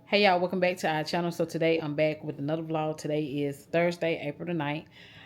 Hey y'all, welcome back to our channel. So today I'm back with another vlog. Today is Thursday, April the 9th.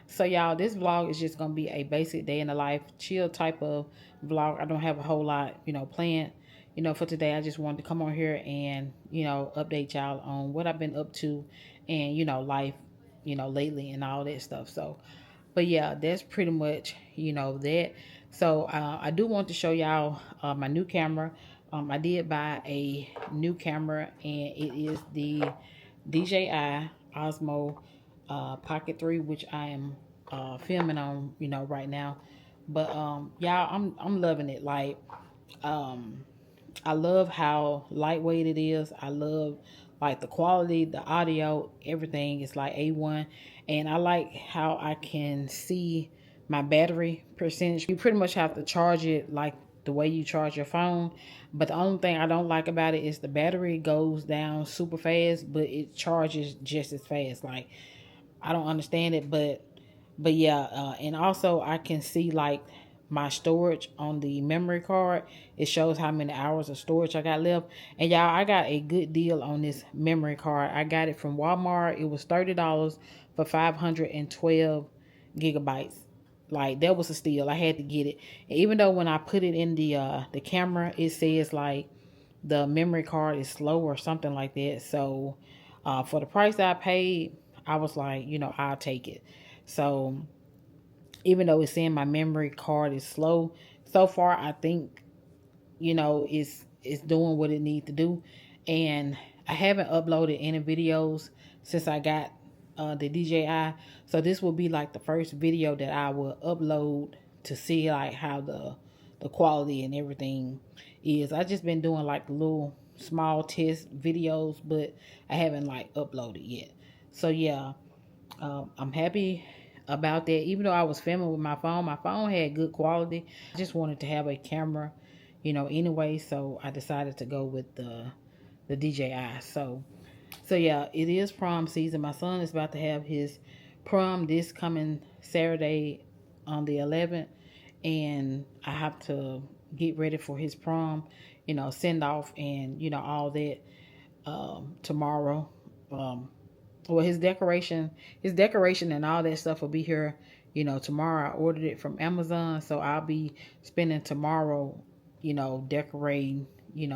So y'all, this vlog is just going to be a basic day in the life, chill type of vlog. I don't have a whole lot, planned, for today. I just wanted to come on here and, update y'all on what I've been up to and, life, lately and all that stuff. So, but yeah, that's pretty much, that. So I do want to show y'all my new camera. I did buy a new camera, and it is the DJI Osmo Pocket 3, which I am filming on, right now. But y'all, I'm loving it. Like, I love how lightweight it is. I love like the quality, the audio, everything is like A1. And I like how I can see my battery percentage. You pretty much have to charge it like the way you charge your phone. But the only thing I don't like about it is the battery goes down super fast, but it charges just as fast. Like, I don't understand it, but yeah, and also I can see like my storage on the memory card. It shows how many hours of storage I got left. And y'all, I got a good deal on this memory card. I got it from Walmart. It was $30 for 512 gigabytes. Like, that was a steal. I had to get it. And even though when I put it in the camera, it says like the memory card is slow or something like that. So for the price that I paid, I was like, I'll take it. So even though it's saying my memory card is slow, so far I think, it's doing what it needs to do. And I haven't uploaded any videos since I got the DJI. So this will be like the first video that I will upload to see like how the quality and everything is. I just been doing like little small test videos, but I haven't like uploaded yet. So yeah, I'm happy about that. Even though I was filming with my phone had good quality. I just wanted to have a camera, anyway. So I decided to go with the DJI. So yeah, it is prom season. My son is about to have his prom this coming Saturday on the 11th, and I have to get ready for his prom, send off and all that tomorrow. Well, his decoration and all that stuff will be here, tomorrow. I ordered it from Amazon, so I'll be spending tomorrow, decorating,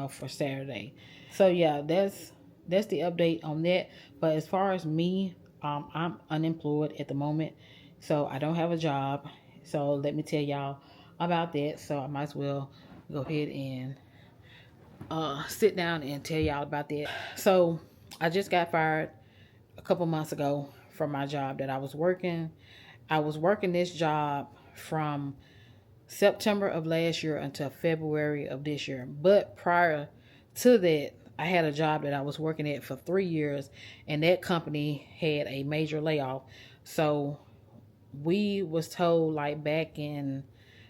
for Saturday. So yeah, that's the update on that. But as far as me, I'm unemployed at the moment, so I don't have a job. So let me tell y'all about that. So I might as well go ahead and sit down and tell y'all about that. So I just got fired a couple months ago from my job that I was working. I was working this job from September of last year until February of this year. But prior to that, I had a job that I was working at for 3 years, and that company had a major layoff. So we was told like back in,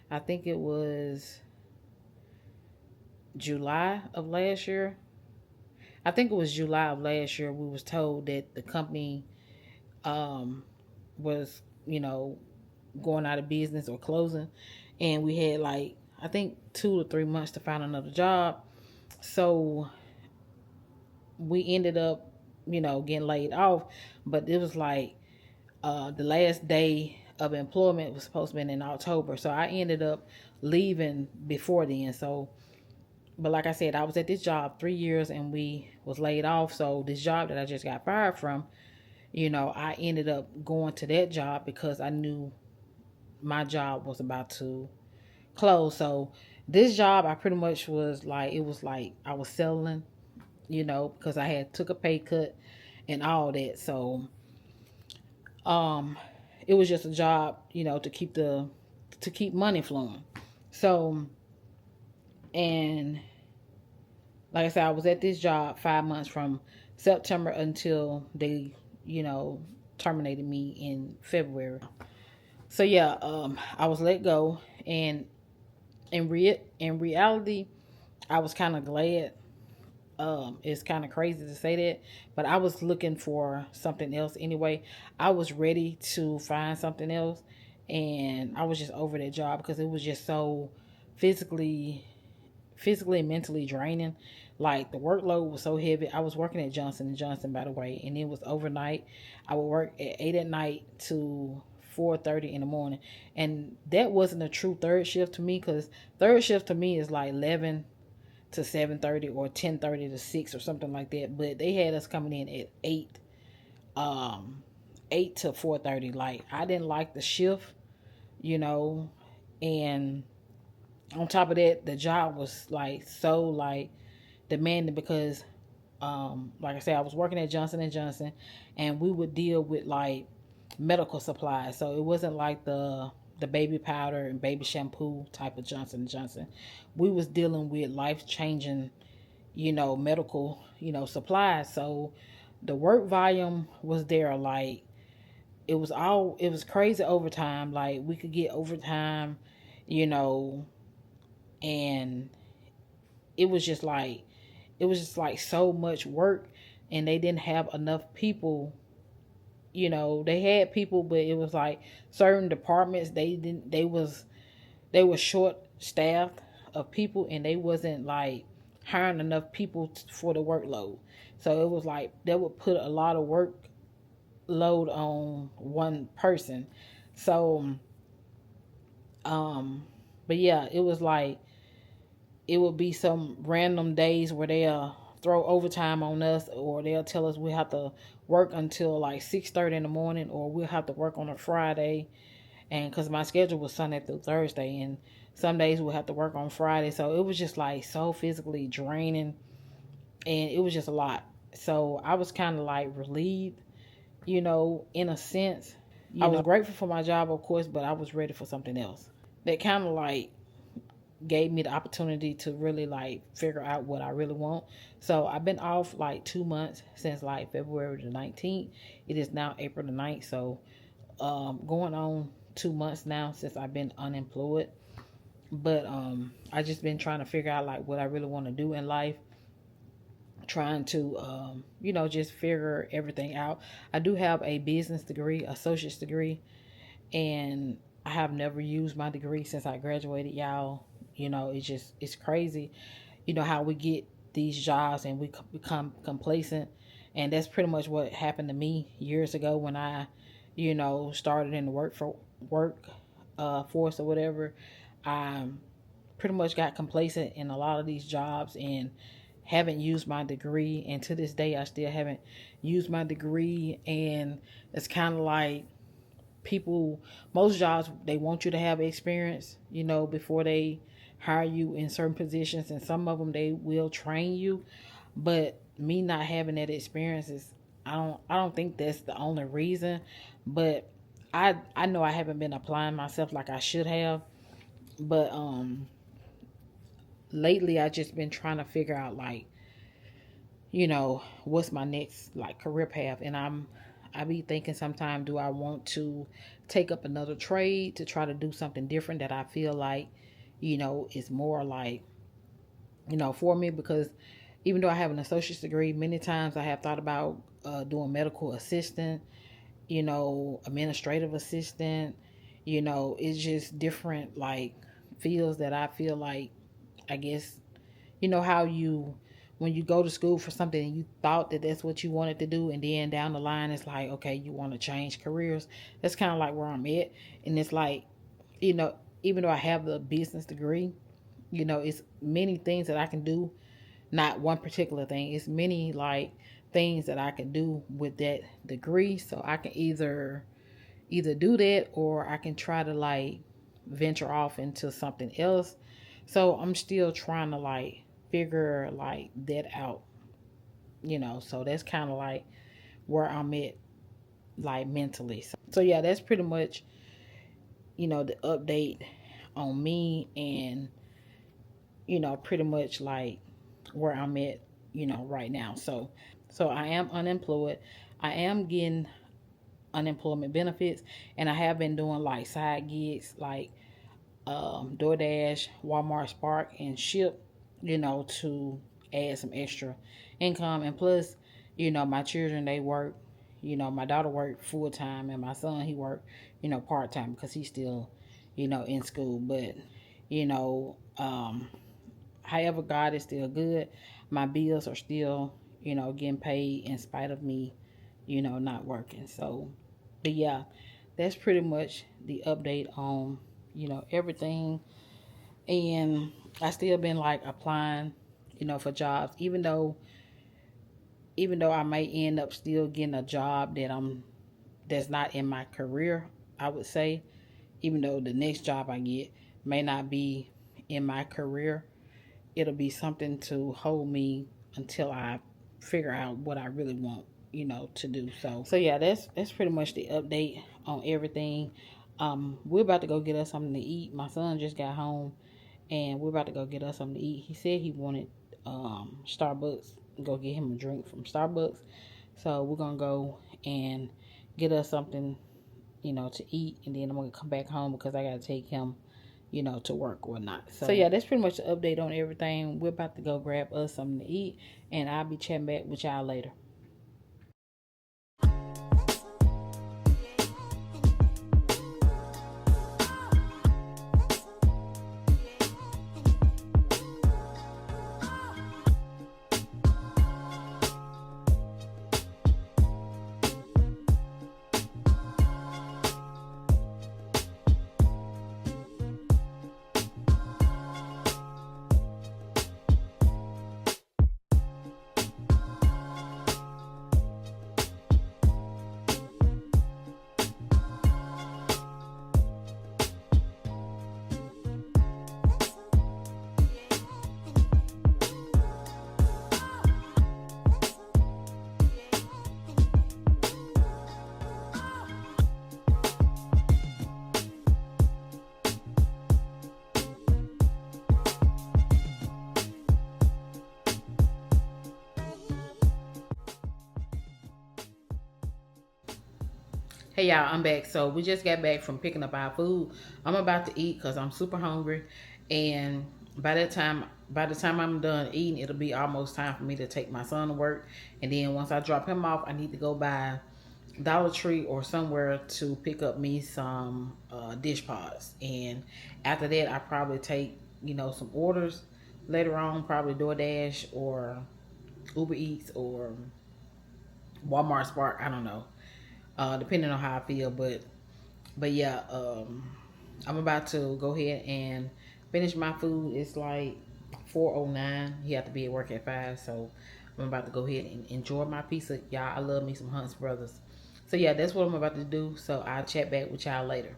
I think it was July of last year. I think it was July of last year. We was told that the company um, was, going out of business or closing, and we had like I think 2 or 3 months to find another job. So we ended up, getting laid off, but it was like the last day of employment was supposed to be in October, so I ended up leaving before then. So, but like I said, I was at this job 3 years and we was laid off. So this job that I just got fired from, I ended up going to that job because I knew my job was about to close. So this job, I pretty much was like, it was like I was selling, because I had took a pay cut and all that. So um it was just a job, to keep money flowing. So, and like I said, I was at this job 5 months from September until they, you know, terminated me in February. So yeah, I was let go, and in reality, I was kind of glad. It's kind of crazy to say that, but I was looking for something else anyway. I was ready to find something else, and I was just over that job because it was just so physically physically and mentally draining. Like the workload was so heavy. I was working at Johnson and Johnson, by the way, and it was overnight. I would work at 8 at night to 4:30 in the morning, and that wasn't a true third shift to me, because third shift to me is like 11 to 7:30 or 10:30 to 6 or something like that. But they had us coming in at 8, um, 8 to 4:30. Like I didn't like the shift, you know, and on top of that, the job was like so like demanding because like I said, I was working at Johnson and Johnson, and we would deal with like medical supplies. So it wasn't like the baby powder and baby shampoo type of Johnson and Johnson. We was dealing with life changing, medical, supplies. So the work volume was there. Like it was crazy overtime. Like we could get overtime, you know, and it was just like so much work, and they didn't have enough people. They had people, but it was like certain departments they didn't they were short staffed of people, and they wasn't like hiring enough people for the workload. So it was like that would put a lot of work load on one person. So um but yeah, it was like it would be some random days where they'll throw overtime on us, or they'll tell us we have to work until like 6:30 in the morning, or we'll have to work on a Friday. And because my schedule was Sunday through Thursday, and some days we'll have to work on Friday, so it was just like so physically draining, and it was just a lot. So I was kind of like relieved, in a sense. I was grateful for my job, of course, but I was ready for something else that kind of like gave me the opportunity to really like figure out what I really want. So I've been off like 2 months, since like February the 19th. It is now April the 9th. So going on 2 months now since I've been unemployed. But I just been trying to figure out like what I really want to do in life. Trying to just figure everything out. I do have a business degree, associate's degree, and I have never used my degree since I graduated, y'all. It's crazy, how we get these jobs and we become complacent. And that's pretty much what happened to me years ago when I, started in the work force or whatever. I pretty much got complacent in a lot of these jobs and haven't used my degree. And to this day, I still haven't used my degree. And it's kind of like people, most jobs, they want you to have experience, before they hire you in certain positions, and some of them they will train you. But me not having that experience is, I don't think that's the only reason. But I know I haven't been applying myself like I should have. But lately I just been trying to figure out like, what's my next like career path. And I be thinking sometimes, do I want to take up another trade to try to do something different that I feel like, is more like, for me. Because even though I have an associate's degree, many times I have thought about doing medical assistant, administrative assistant. It's just different like fields that I feel like, I guess, how you, when you go to school for something and you thought that that's what you wanted to do, and then down the line it's like, okay, you want to change careers. That's kind of like where I'm at. And it's like, you know even though I have the business degree, it's many things that I can do. Not one particular thing, it's many like things that I can do with that degree. So I can either do that, or I can try to like venture off into something else. So I'm still trying to like figure like that out, so that's kind of like where I'm at, like mentally. So yeah, that's pretty much, the update on me, and pretty much like where I'm at, right now. So So I am unemployed. I am getting unemployment benefits, and I have been doing like side gigs like DoorDash, Walmart Spark, and Ship, to add some extra income. And plus, my children, they work, my daughter worked full time, and my son, he worked, part time because he's still, in school. But, you know, um, however, God is still good. My bills are still, getting paid in spite of me, not working. So, but yeah, that's pretty much the update on, everything. And I still been like applying, for jobs, even though I may end up still getting a job that's not in my career, I would say, even though the next job I get may not be in my career, it'll be something to hold me until I figure out what I really want, to do. So yeah, that's pretty much the update on everything. We're about to go get us something to eat. My son just got home, and we're about to go get us something to eat. He said he wanted Starbucks. Go get him a drink from Starbucks. So we're gonna go and get us something, to eat, and then I'm gonna come back home because I gotta take him, to work or not. So yeah, that's pretty much the update on everything. We're about to go grab us something to eat, and I'll be chatting back with y'all later. Hey y'all, I'm back. So we just got back from picking up our food. I'm about to eat because I'm super hungry, and by the time I'm done eating, it'll be almost time for me to take my son to work. And then once I drop him off, I need to go by Dollar Tree or somewhere to pick up me some dish pods. And after that, I probably take some orders later on, probably DoorDash or Uber Eats or Walmart Spark. I don't know, depending on how I feel. But yeah, I'm about to go ahead and finish my food. It's like 4:09. He have to be at work at 5, so I'm about to go ahead and enjoy my pizza. Y'all, I love me some Hunt's Brothers. So yeah, that's what I'm about to do. So I'll chat back with y'all later.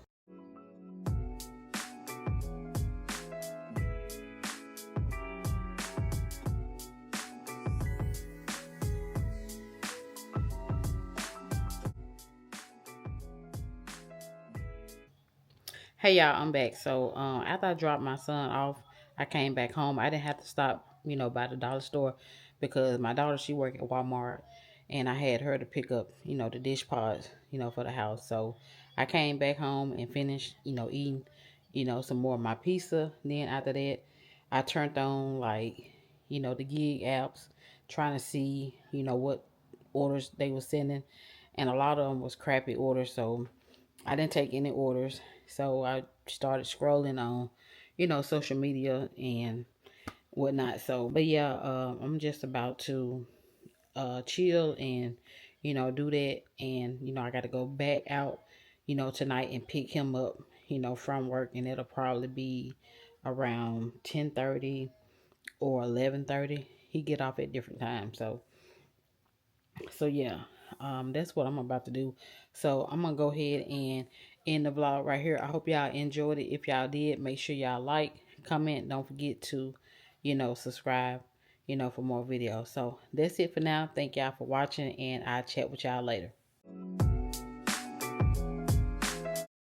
Hey y'all, I'm back. So after I dropped my son off, I came back home. I didn't have to stop, by the dollar store because my daughter, she worked at Walmart, and I had her to pick up, the dish pods, for the house. So I came back home and finished, eating, some more of my pizza. Then after that, I turned on like, the gig apps, trying to see, what orders they were sending, and a lot of them was crappy orders. So I didn't take any orders. So I started scrolling on, social media and whatnot. So, but yeah, I'm just about to chill and, do that. And, I got to go back out, tonight and pick him up, from work. And it'll probably be around 10:30 or 11:30. He get off at different times. So yeah, that's what I'm about to do. So I'm gonna go ahead and end the vlog right here. I hope y'all enjoyed it. If y'all did, make sure y'all like, comment. Don't forget to, subscribe, for more videos. So that's it for now. Thank y'all for watching, and I'll chat with y'all later.